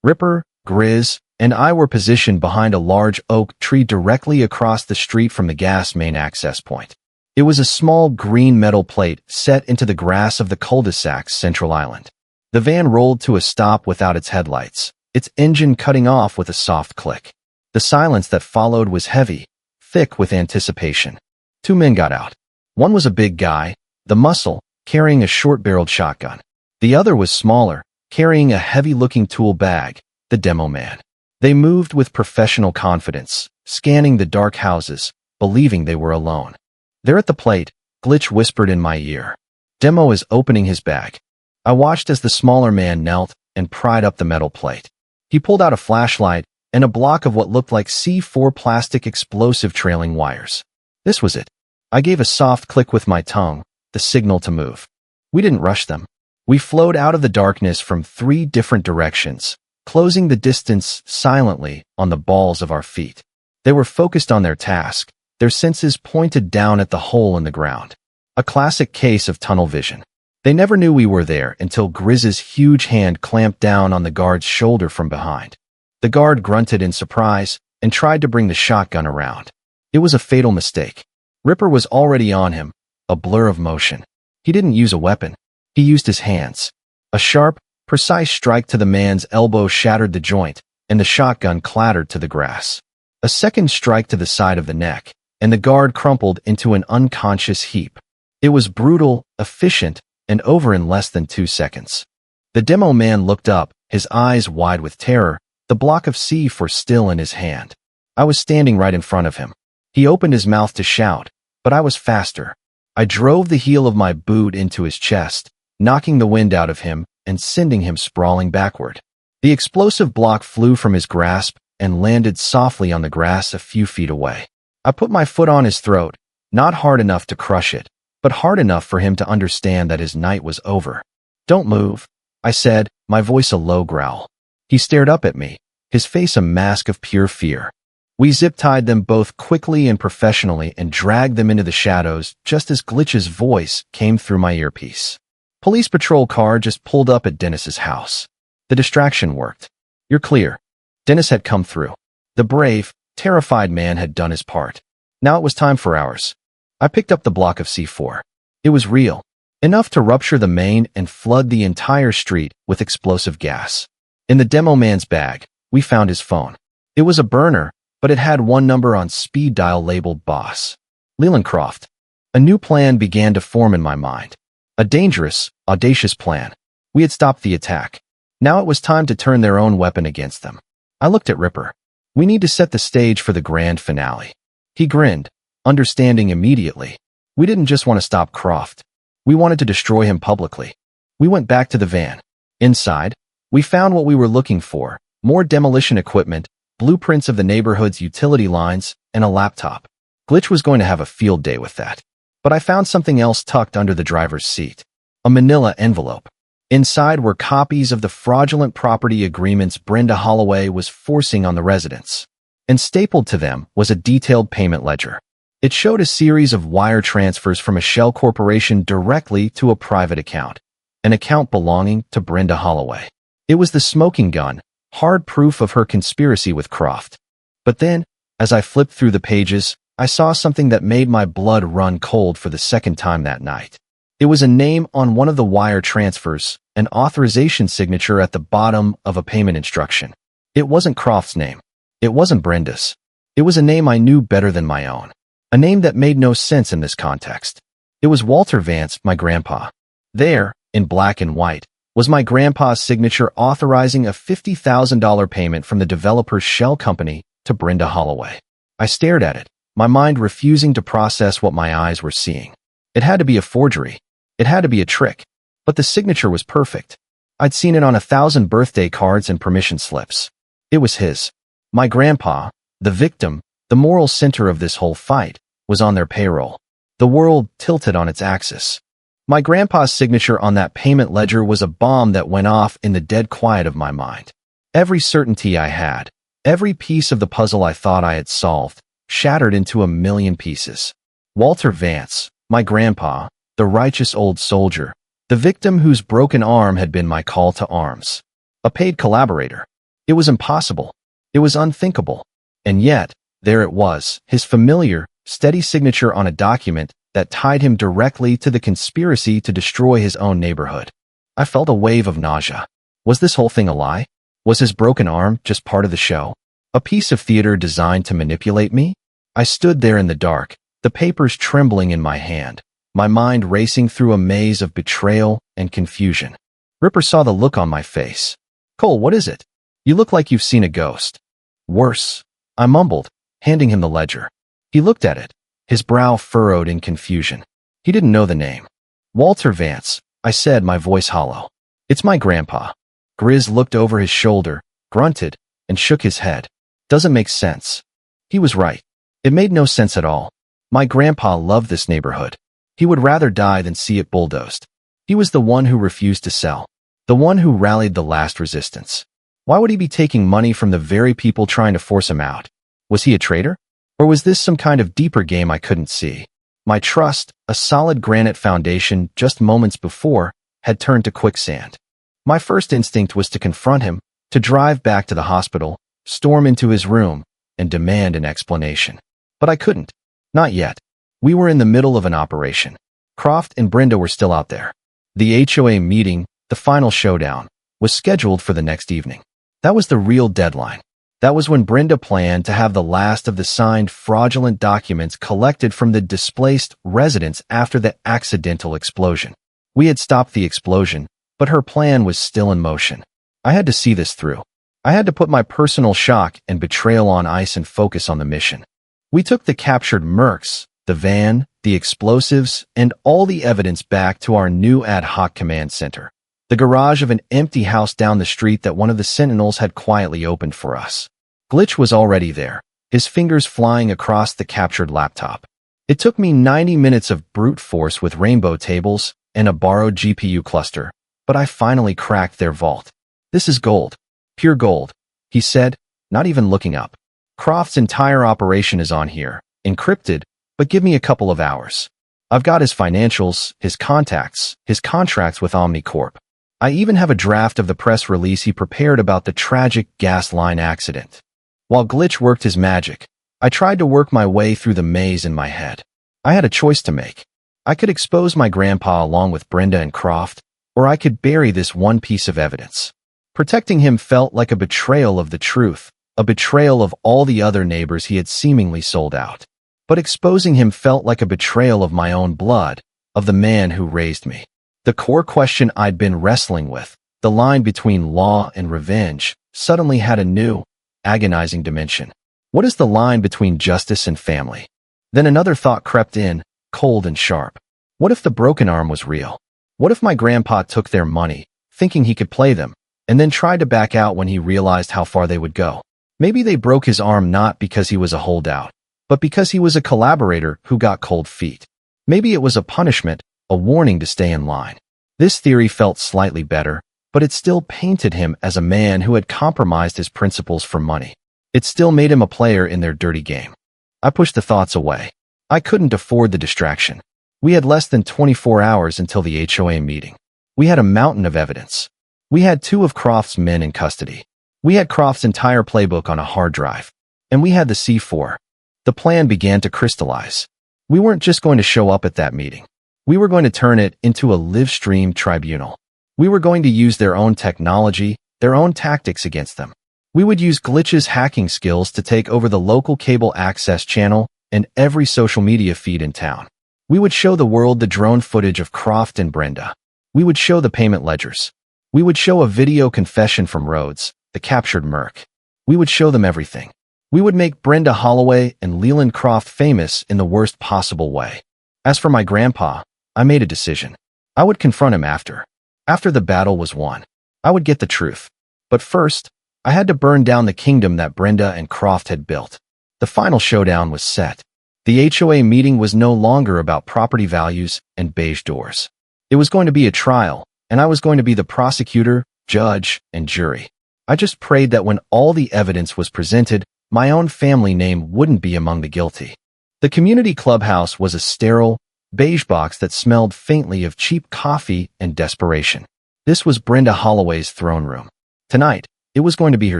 Ripper, Grizz, and I were positioned behind a large oak tree directly across the street from the gas main access point. It was a small green metal plate set into the grass of the cul-de-sac's central island. The van rolled to a stop without its headlights, its engine cutting off with a soft click. The silence that followed was heavy, thick with anticipation. Two men got out. One was a big guy, the muscle, carrying a short-barreled shotgun. The other was smaller, carrying a heavy-looking tool bag, the demo man. They moved with professional confidence, scanning the dark houses, believing they were alone. "They're at the plate," Glitch whispered in my ear. "Demo is opening his bag." I watched as the smaller man knelt and pried up the metal plate. He pulled out a flashlight and a block of what looked like C4 plastic explosive trailing wires. This was it. I gave a soft click with my tongue, the signal to move. We didn't rush them. We flowed out of the darkness from 3 different directions, closing the distance silently on the balls of our feet. They were focused on their task, their senses pointed down at the hole in the ground. A classic case of tunnel vision. They never knew we were there until Grizz's huge hand clamped down on the guard's shoulder from behind. The guard grunted in surprise and tried to bring the shotgun around. It was a fatal mistake. Ripper was already on him, a blur of motion. He didn't use a weapon. He used his hands. A sharp, precise strike to the man's elbow shattered the joint, and the shotgun clattered to the grass. A second strike to the side of the neck, and the guard crumpled into an unconscious heap. It was brutal, efficient, and over in less than 2 seconds. The demo man looked up, his eyes wide with terror, the block of C4 still in his hand. I was standing right in front of him. He opened his mouth to shout, but I was faster. I drove the heel of my boot into his chest, knocking the wind out of him and sending him sprawling backward. The explosive block flew from his grasp and landed softly on the grass a few feet away. I put my foot on his throat, not hard enough to crush it, but hard enough for him to understand that his night was over. "Don't move," I said, my voice a low growl. He stared up at me, his face a mask of pure fear. We zip-tied them both quickly and professionally and dragged them into the shadows just as Glitch's voice came through my earpiece. Police patrol car just pulled up at Dennis's house. The distraction worked. "You're clear." Dennis had come through. The brave, terrified man had done his part. Now it was time for ours. I picked up the block of C4. It was real, enough to rupture the main and flood the entire street with explosive gas. In the demo man's bag, we found his phone. It was a burner, but it had one number on speed dial labeled Boss. Lelandcroft. A new plan began to form in my mind. A dangerous, audacious plan. We had stopped the attack. Now it was time to turn their own weapon against them. I looked at Ripper. "We need to set the stage for the grand finale." He grinned, understanding immediately. We didn't just want to stop Croft. We wanted to destroy him publicly. We went back to the van. Inside, we found what we were looking for: more demolition equipment, blueprints of the neighborhood's utility lines, and a laptop. Glitch was going to have a field day with that. But I found something else tucked under the driver's seat. A manila envelope. Inside were copies of the fraudulent property agreements Brenda Holloway was forcing on the residents. And stapled to them was a detailed payment ledger. It showed a series of wire transfers from a shell corporation directly to a private account, an account belonging to Brenda Holloway. It was the smoking gun, hard proof of her conspiracy with Croft. But then, as I flipped through the pages, I saw something that made my blood run cold for the second time that night. It was a name on one of the wire transfers, an authorization signature at the bottom of a payment instruction. It wasn't Croft's name. It wasn't Brenda's. It was a name I knew better than my own. A name that made no sense in this context. It was Walter Vance, my grandpa. There, in black and white, was my grandpa's signature authorizing a $50,000 payment from the developer's shell company to Brenda Holloway. I stared at it, my mind refusing to process what my eyes were seeing. It had to be a forgery. It had to be a trick. But the signature was perfect. I'd seen it on 1,000 birthday cards and permission slips. It was his. My grandpa, the victim, the moral center of this whole fight, was on their payroll. The world tilted on its axis. My grandpa's signature on that payment ledger was a bomb that went off in the dead quiet of my mind. Every certainty I had, every piece of the puzzle I thought I had solved, shattered into a million pieces. Walter Vance, my grandpa, the righteous old soldier, the victim whose broken arm had been my call to arms. A paid collaborator. It was impossible. It was unthinkable. And yet, there it was, his familiar, steady signature on a document that tied him directly to the conspiracy to destroy his own neighborhood. I felt a wave of nausea. Was this whole thing a lie? Was his broken arm just part of the show? A piece of theater designed to manipulate me? I stood there in the dark, the papers trembling in my hand, my mind racing through a maze of betrayal and confusion. Ripper saw the look on my face. "Cole, what is it? You look like you've seen a ghost." "Worse," I mumbled, handing him the ledger. He looked at it, his brow furrowed in confusion. He didn't know the name. "Walter Vance," I said, my voice hollow. "It's my grandpa." Grizz looked over his shoulder, grunted, and shook his head. "Doesn't make sense." He was right. It made no sense at all. My grandpa loved this neighborhood. He would rather die than see it bulldozed. He was the one who refused to sell, the one who rallied the last resistance. Why would he be taking money from the very people trying to force him out? Was he a traitor? Or was this some kind of deeper game I couldn't see? My trust, a solid granite foundation just moments before, had turned to quicksand. My first instinct was to confront him, to drive back to the hospital, storm into his room, and demand an explanation. But I couldn't. Not yet. We were in the middle of an operation. Croft and Brenda were still out there. The HOA meeting, the final showdown, was scheduled for the next evening. That was the real deadline. That was when Brenda planned to have the last of the signed fraudulent documents collected from the displaced residents after the accidental explosion. We had stopped the explosion, but her plan was still in motion. I had to see this through. I had to put my personal shock and betrayal on ice and focus on the mission. We took the captured mercs, the van, the explosives, and all the evidence back to our new ad hoc command center, the garage of an empty house down the street that one of the Sentinels had quietly opened for us. Glitch was already there, his fingers flying across the captured laptop. It took me 90 minutes of brute force with rainbow tables and a borrowed GPU cluster, but I finally cracked their vault. "This is gold. Pure gold," he said, not even looking up. "Croft's entire operation is on here, encrypted, but give me a couple of hours. I've got his financials, his contacts, his contracts with Omnicorp. I even have a draft of the press release he prepared about the tragic gas line accident." While Glitch worked his magic, I tried to work my way through the maze in my head. I had a choice to make. I could expose my grandpa along with Brenda and Croft, or I could bury this one piece of evidence. Protecting him felt like a betrayal of the truth, a betrayal of all the other neighbors he had seemingly sold out. But exposing him felt like a betrayal of my own blood, of the man who raised me. The core question I'd been wrestling with, the line between law and revenge, suddenly had a new, agonizing dimension. What is the line between justice and family? Then another thought crept in, cold and sharp. What if the broken arm was real? What if my grandpa took their money, thinking he could play them, and then tried to back out when he realized how far they would go? Maybe they broke his arm not because he was a holdout, but because he was a collaborator who got cold feet. Maybe it was a punishment, a warning to stay in line. This theory felt slightly better, but it still painted him as a man who had compromised his principles for money. It still made him a player in their dirty game. I pushed the thoughts away. I couldn't afford the distraction. We had less than 24 hours until the HOA meeting. We had a mountain of evidence. We had 2 of Croft's men in custody. We had Croft's entire playbook on a hard drive. And we had the C4. The plan began to crystallize. We weren't just going to show up at that meeting. We were going to turn it into a live-stream tribunal. We were going to use their own technology, their own tactics against them. We would use Glitch's hacking skills to take over the local cable access channel and every social media feed in town. We would show the world the drone footage of Croft and Brenda. We would show the payment ledgers. We would show a video confession from Rhodes, the captured merc. We would show them everything. We would make Brenda Holloway and Leland Croft famous in the worst possible way. As for my grandpa, I made a decision. I would confront him after the battle was won. I would get the truth. But first, I had to burn down the kingdom that Brenda and Croft had built. The final showdown was set. The HOA meeting was no longer about property values and beige doors. It was going to be a trial, and I was going to be the prosecutor, judge, and jury. I just prayed that when all the evidence was presented, my own family name wouldn't be among the guilty. The community clubhouse was a sterile, beige box that smelled faintly of cheap coffee and desperation. This was Brenda Holloway's throne room. Tonight, it was going to be her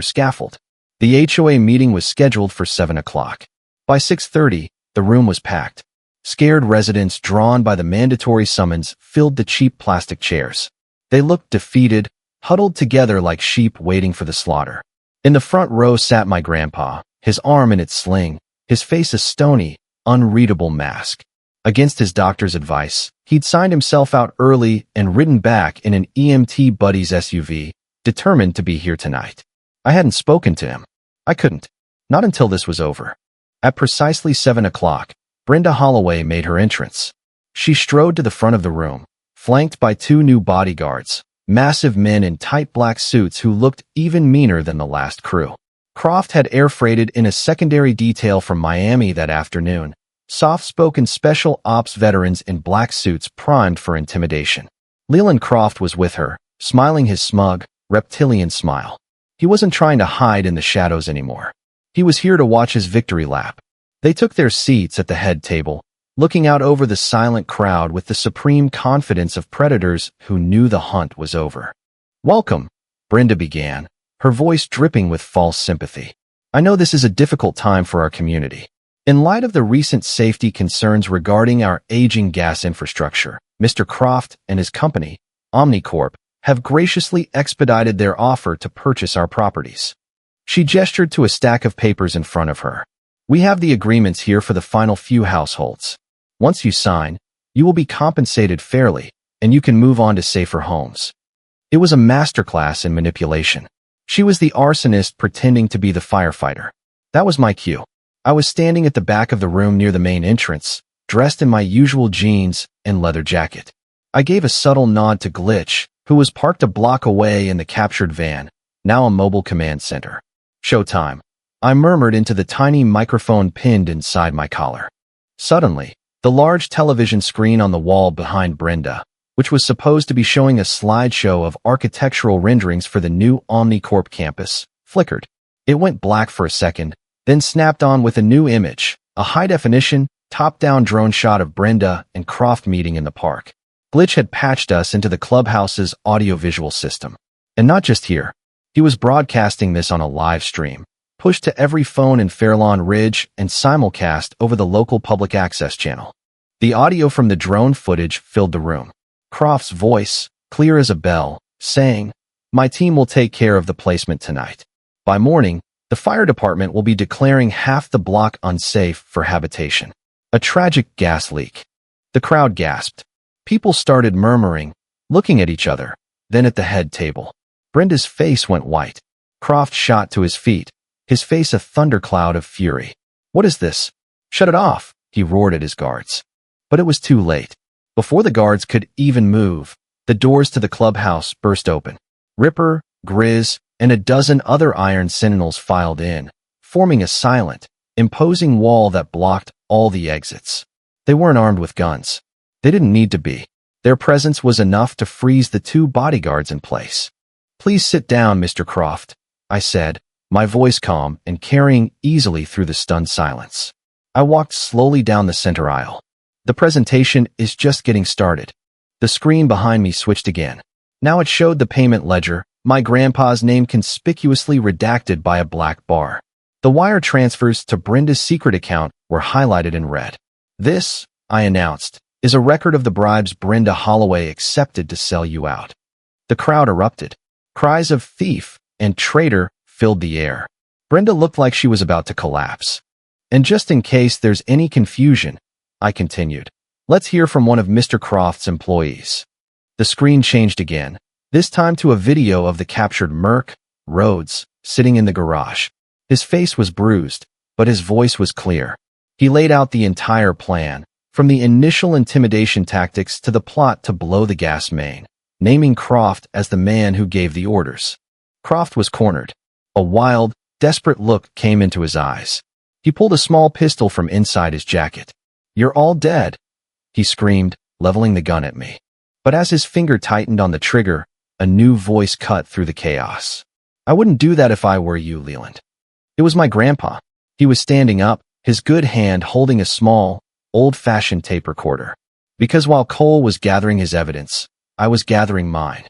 scaffold. The HOA meeting was scheduled for 7 o'clock. By 6:30, the room was packed. Scared residents drawn by the mandatory summons filled the cheap plastic chairs. They looked defeated, huddled together like sheep waiting for the slaughter. In the front row sat my grandpa, his arm in its sling, his face a stony, unreadable mask. Against his doctor's advice, he'd signed himself out early and ridden back in an EMT buddy's SUV, determined to be here tonight. I hadn't spoken to him. I couldn't. Not until this was over. At precisely 7 o'clock, Brenda Holloway made her entrance. She strode to the front of the room, flanked by 2 new bodyguards, massive men in tight black suits who looked even meaner than the last crew. Croft had air-freighted in a secondary detail from Miami that afternoon, soft-spoken special ops veterans in black suits primed for intimidation. Leland Croft was with her, smiling his smug, reptilian smile. He wasn't trying to hide in the shadows anymore. He was here to watch his victory lap. They took their seats at the head table, looking out over the silent crowd with the supreme confidence of predators who knew the hunt was over. "Welcome," Brenda began, her voice dripping with false sympathy. "I know this is a difficult time for our community. In light of the recent safety concerns regarding our aging gas infrastructure, Mr. Croft and his company, Omnicorp, have graciously expedited their offer to purchase our properties." She gestured to a stack of papers in front of her. "We have the agreements here for the final few households. Once you sign, you will be compensated fairly, and you can move on to safer homes." It was a masterclass in manipulation. She was the arsonist pretending to be the firefighter. That was my cue. I was standing at the back of the room near the main entrance, dressed in my usual jeans and leather jacket. I gave a subtle nod to Glitch, who was parked a block away in the captured van, now a mobile command center. "Showtime," I murmured into the tiny microphone pinned inside my collar. Suddenly, the large television screen on the wall behind Brenda, which was supposed to be showing a slideshow of architectural renderings for the new Omnicorp campus, flickered. It went black for a second, then snapped on with a new image, a high-definition, top-down drone shot of Brenda and Croft meeting in the park. Glitch had patched us into the clubhouse's audiovisual system. And not just here. He was broadcasting this on a live stream, pushed to every phone in Fairlawn Ridge and simulcast over the local public access channel. The audio from the drone footage filled the room. Croft's voice, clear as a bell, saying, "My team will take care of the placement tonight. By morning, the fire department will be declaring half the block unsafe for habitation." A tragic gas leak. The crowd gasped. People started murmuring, looking at each other, then at the head table. Brenda's face went white. Croft shot to his feet, his face a thundercloud of fury. "What is this? Shut it off," he roared at his guards. But it was too late. Before the guards could even move, the doors to the clubhouse burst open. Ripper, Grizz, and a dozen other Iron Sentinels filed in, forming a silent, imposing wall that blocked all the exits. They weren't armed with guns. They didn't need to be. Their presence was enough to freeze the 2 bodyguards in place. "Please sit down, Mr. Croft," I said, my voice calm and carrying easily through the stunned silence. I walked slowly down the center aisle. The presentation is just getting started. The screen behind me switched again. Now it showed the payment ledger, my grandpa's name conspicuously redacted by a black bar. The wire transfers to Brenda's secret account were highlighted in red. "This," I announced, "is a record of the bribes Brenda Holloway accepted to sell you out." The crowd erupted. Cries of "thief" and "traitor" filled the air. Brenda looked like she was about to collapse. "And just in case there's any confusion," I continued, "let's hear from one of Mr. Croft's employees." The screen changed again, this time to a video of the captured merc, Rhodes, sitting in the garage. His face was bruised, but his voice was clear. He laid out the entire plan, from the initial intimidation tactics to the plot to blow the gas main, naming Croft as the man who gave the orders. Croft was cornered. A wild, desperate look came into his eyes. He pulled a small pistol from inside his jacket. "You're all dead," he screamed, leveling the gun at me. But as his finger tightened on the trigger, a new voice cut through the chaos. "I wouldn't do that if I were you, Leland." It was my grandpa. He was standing up, his good hand holding a small, old-fashioned tape recorder. Because while Cole was gathering his evidence, I was gathering mine.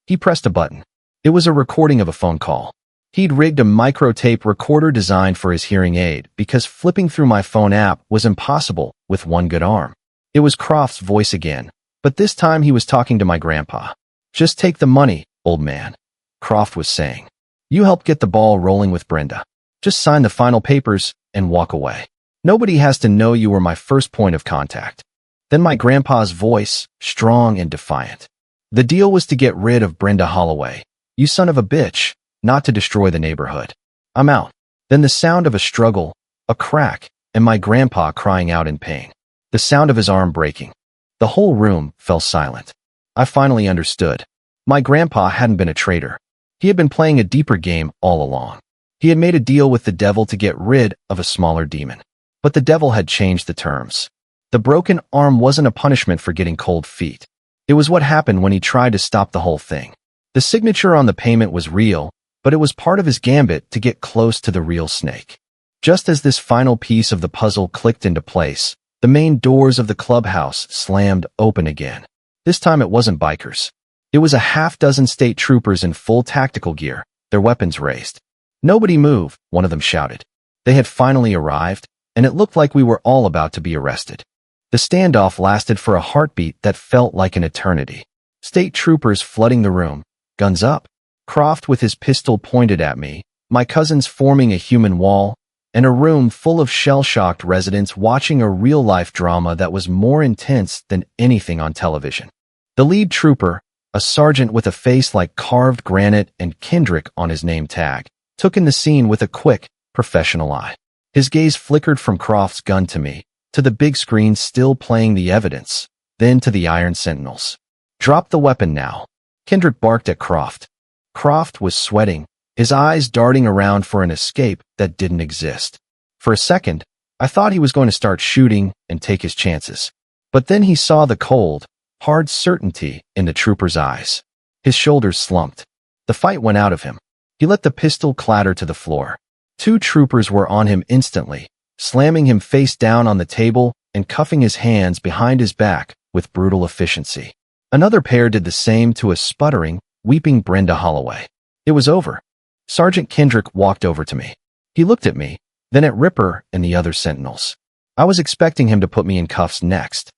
He pressed a button. It was a recording of a phone call. He'd rigged a microtape recorder designed for his hearing aid because flipping through my phone app was impossible with one good arm. It was Croft's voice again, but this time he was talking to my grandpa. "Just take the money, old man," Croft was saying. "You help get the ball rolling with Brenda. Just sign the final papers and walk away." Nobody has to know you were my first point of contact. Then my grandpa's voice, strong and defiant. The deal was to get rid of Brenda Holloway. You son of a bitch, not to destroy the neighborhood. I'm out. Then the sound of a struggle, a crack, and my grandpa crying out in pain. The sound of his arm breaking. The whole room fell silent. I finally understood. My grandpa hadn't been a traitor. He had been playing a deeper game all along. He had made a deal with the devil to get rid of a smaller demon. But the devil had changed the terms. The broken arm wasn't a punishment for getting cold feet. It was what happened when he tried to stop the whole thing. The signature on the payment was real, but it was part of his gambit to get close to the real snake. Just as this final piece of the puzzle clicked into place, the main doors of the clubhouse slammed open again. This time it wasn't bikers. It was a half-dozen state troopers in full tactical gear, their weapons raised. "Nobody move," one of them shouted. They had finally arrived, and it looked like we were all about to be arrested. The standoff lasted for a heartbeat that felt like an eternity. State troopers flooding the room, guns up. Croft with his pistol pointed at me, my cousins forming a human wall, and a room full of shell-shocked residents watching a real-life drama that was more intense than anything on television. The lead trooper, a sergeant with a face like carved granite and Kendrick on his name tag, took in the scene with a quick, professional eye. His gaze flickered from Croft's gun to me, to the big screen still playing the evidence, then to the iron sentinels. "Drop the weapon now," Kendrick barked at Croft. Croft was sweating, his eyes darting around for an escape that didn't exist. For a second, I thought he was going to start shooting and take his chances. But then he saw the cold, hard certainty in the trooper's eyes. His shoulders slumped. The fight went out of him. He let the pistol clatter to the floor. Two troopers were on him instantly, slamming him face down on the table and cuffing his hands behind his back with brutal efficiency. Another pair did the same to a sputtering, weeping Brenda Holloway. It was over. Sergeant Kendrick walked over to me. He looked at me, then at Ripper and the other sentinels. I was expecting him to put me in cuffs next.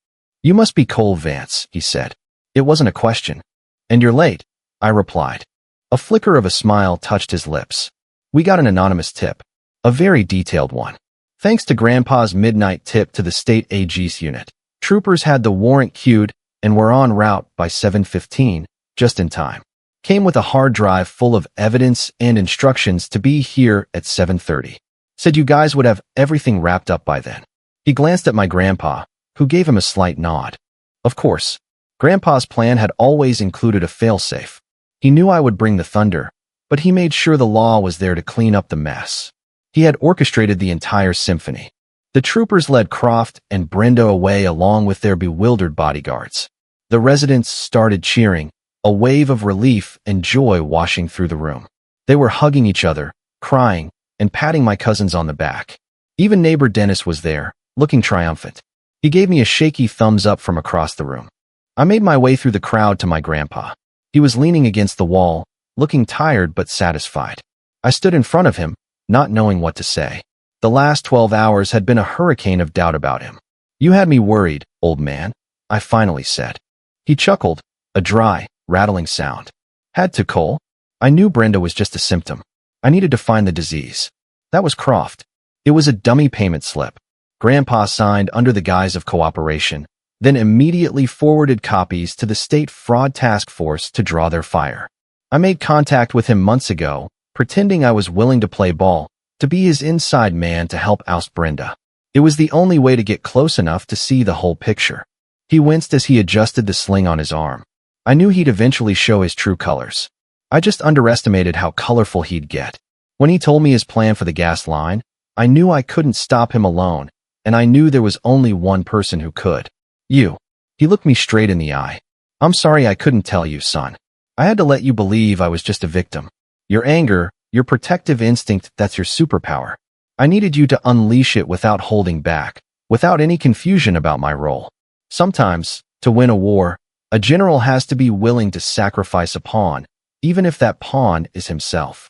"You must be Cole Vance," he said. It wasn't a question. "And you're late," I replied. A flicker of a smile touched his lips. "We got an anonymous tip. A very detailed one. Thanks to Grandpa's midnight tip to the state AG's unit, troopers had the warrant queued and were en route by 7:15, just in time. Came with a hard drive full of evidence and instructions to be here at 7:30. Said you guys would have everything wrapped up by then." He glanced at my grandpa, who gave him a slight nod. Of course, Grandpa's plan had always included a failsafe. He knew I would bring the thunder, but he made sure the law was there to clean up the mess. He had orchestrated the entire symphony. The troopers led Croft and Brenda away along with their bewildered bodyguards. The residents started cheering, a wave of relief and joy washing through the room. They were hugging each other, crying, and patting my cousins on the back. Even neighbor Dennis was there, looking triumphant. He gave me a shaky thumbs up from across the room. I made my way through the crowd to my grandpa. He was leaning against the wall, looking tired but satisfied. I stood in front of him, not knowing what to say. The last 12 hours had been a hurricane of doubt about him. "You had me worried, old man," I finally said. He chuckled, a dry, rattling sound. "Had to, Cole. I knew Brenda was just a symptom. I needed to find the disease." That was Croft. It was a dummy payment slip. Grandpa signed under the guise of cooperation, then immediately forwarded copies to the State Fraud Task Force to draw their fire. I made contact with him months ago, pretending I was willing to play ball, to be his inside man to help oust Brenda. It was the only way to get close enough to see the whole picture. He winced as he adjusted the sling on his arm. I knew he'd eventually show his true colors. I just underestimated how colorful he'd get. When he told me his plan for the gas line, I knew I couldn't stop him alone, and I knew there was only one person who could. "You." He looked me straight in the eye. "I'm sorry I couldn't tell you, son. I had to let you believe I was just a victim. Your anger, your protective instinct, that's your superpower. I needed you to unleash it without holding back, without any confusion about my role. Sometimes, to win a war, a general has to be willing to sacrifice a pawn, even if that pawn is himself."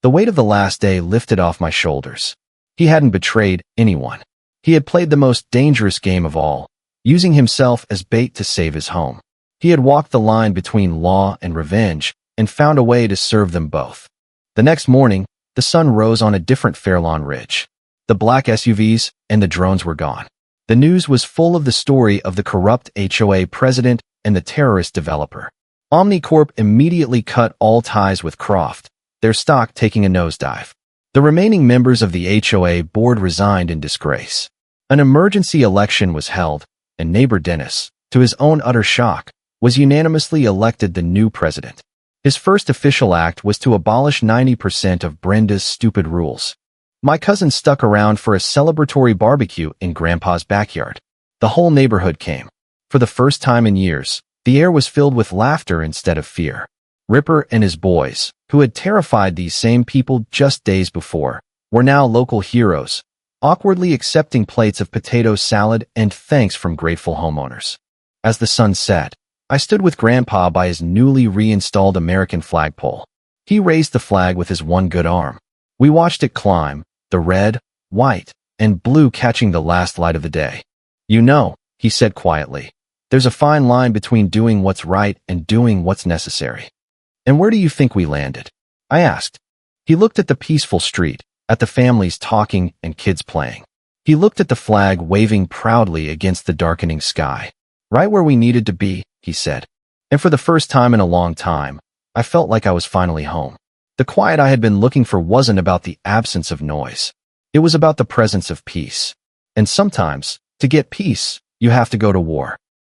The weight of the last day lifted off my shoulders. He hadn't betrayed anyone. He had played the most dangerous game of all, using himself as bait to save his home. He had walked the line between law and revenge and found a way to serve them both. The next morning, the sun rose on a different Fairlawn ridge. The black SUVs and the drones were gone. The news was full of the story of the corrupt HOA president and the terrorist developer. Omnicorp immediately cut all ties with Croft, their stock taking a nosedive. The remaining members of the HOA board resigned in disgrace. An emergency election was held, and neighbor Dennis, to his own utter shock, was unanimously elected the new president. His first official act was to abolish 90% of Brenda's stupid rules. My cousin stuck around for a celebratory barbecue in Grandpa's backyard. The whole neighborhood came. For the first time in years, the air was filled with laughter instead of fear. Ripper and his boys, who had terrified these same people just days before, were now local heroes, awkwardly accepting plates of potato salad and thanks from grateful homeowners. As the sun set, I stood with Grandpa by his newly reinstalled American flagpole. He raised the flag with his one good arm. We watched it climb, the red, white, and blue catching the last light of the day. You know, he said quietly, there's a fine line between doing what's right and doing what's necessary. And where do you think we landed? I asked. He looked at the peaceful street, at the families talking and kids playing. He looked at the flag waving proudly against the darkening sky. Right where we needed to be, he said. And for the first time in a long time, I felt like I was finally home. The quiet I had been looking for wasn't about the absence of noise. It was about the presence of peace. And sometimes, to get peace, you have to go to war.